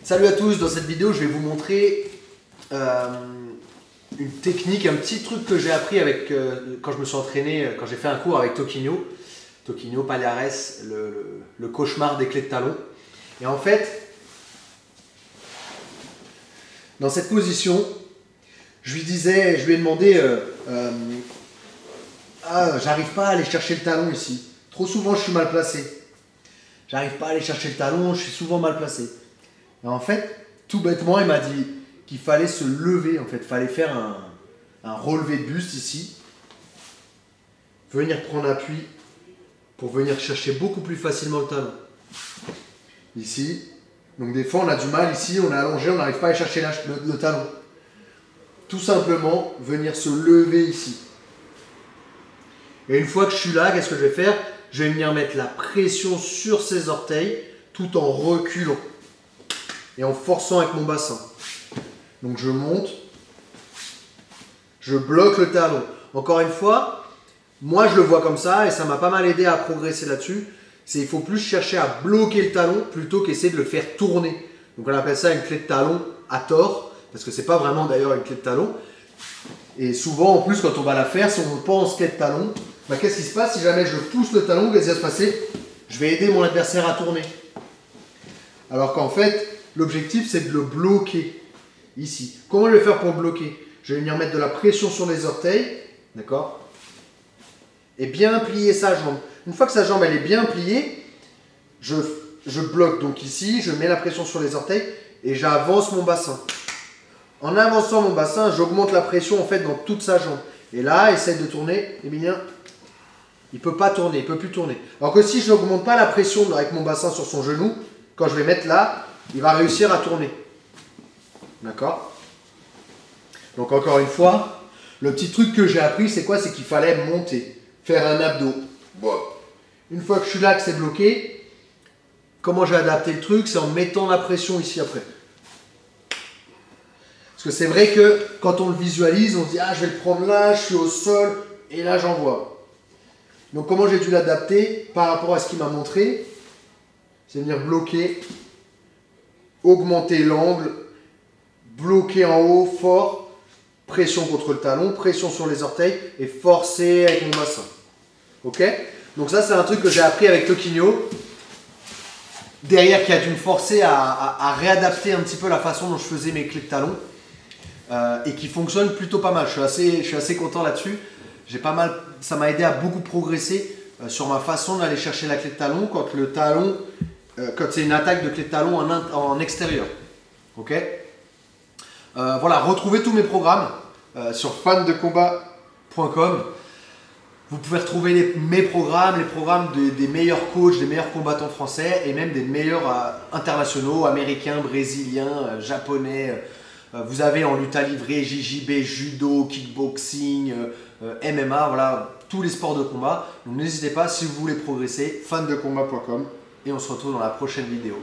Salut à tous, dans cette vidéo je vais vous montrer une technique, un petit truc que j'ai appris avec, quand je me suis entraîné, quand j'ai fait un cours avec Toquinho Palhares, le cauchemar des clés de talon. Et en fait, dans cette position, je lui ai demandé j'arrive pas à aller chercher le talon ici. Trop souvent je suis mal placé. J'arrive pas à aller chercher le talon, je suis souvent mal placé. Et en fait, tout bêtement, il m'a dit qu'il fallait se lever. En fait, il fallait faire un relevé de buste ici. Venir prendre appui pour venir chercher beaucoup plus facilement le talon. Ici. Donc des fois, on a du mal ici, on est allongé, on n'arrive pas à aller chercher le talon. Tout simplement, venir se lever ici. Et une fois que je suis là, qu'est-ce que je vais faire? Je vais venir mettre la pression sur ses orteils tout en reculant et en forçant avec mon bassin. Donc je monte, je bloque le talon. Encore une fois, moi je le vois comme ça et ça m'a pas mal aidé à progresser là-dessus. Il faut plus chercher à bloquer le talon plutôt qu'essayer de le faire tourner. Donc on appelle ça une clé de talon à tort, parce que c'est pas vraiment d'ailleurs une clé de talon. Et souvent en plus quand on va la faire, si on pense clé de talon, bah, qu'est-ce qui se passe si jamais je pousse le talon? Qu'est-ce qui va se passer? Je vais aider mon adversaire à tourner. Alors qu'en fait, l'objectif c'est de le bloquer ici. Comment je vais faire pour le bloquer? Je vais venir mettre de la pression sur les orteils, d'accord? Et bien plier sa jambe. Une fois que sa jambe elle est bien pliée, je bloque donc ici, je mets la pression sur les orteils et j'avance mon bassin. En avançant mon bassin, j'augmente la pression en fait dans toute sa jambe. Et là, essaye de tourner, Emilien. Il ne peut pas tourner, il ne peut plus tourner. Alors que si je n'augmente pas la pression avec mon bassin sur son genou, quand je vais mettre là, il va réussir à tourner. D'accord? Donc encore une fois, le petit truc que j'ai appris, c'est quoi? C'est qu'il fallait monter, faire un abdo. Bon. Une fois que je suis là, que c'est bloqué, comment j'ai adapté le truc? C'est en mettant la pression ici après. Parce que c'est vrai que quand on le visualise, on se dit « Ah, je vais le prendre là, je suis au sol, et là j'envoie ». Donc comment j'ai dû l'adapter par rapport à ce qu'il m'a montré? C'est venir bloquer, augmenter l'angle, bloquer en haut, fort, pression contre le talon, pression sur les orteils et forcer avec mon bassin. Ok? Donc ça c'est un truc que j'ai appris avec Toquinho. Derrière qui a dû me forcer à réadapter un petit peu la façon dont je faisais mes clés de talon. Et qui fonctionne plutôt pas mal. Je suis assez content là-dessus. Ça m'a aidé à beaucoup progresser sur ma façon d'aller chercher la clé de talon quand c'est une attaque de clé de talon en extérieur. Ok? Voilà, retrouvez tous mes programmes sur fandecombat.com. Vous pouvez retrouver mes programmes, les programmes des meilleurs coachs, des meilleurs combattants français et même des meilleurs internationaux, américains, brésiliens, japonais. Vous avez en lutte à livrer, JJB, judo, kickboxing, MMA, voilà, tous les sports de combat. Donc n'hésitez pas si vous voulez progresser, fandecombat.com et on se retrouve dans la prochaine vidéo.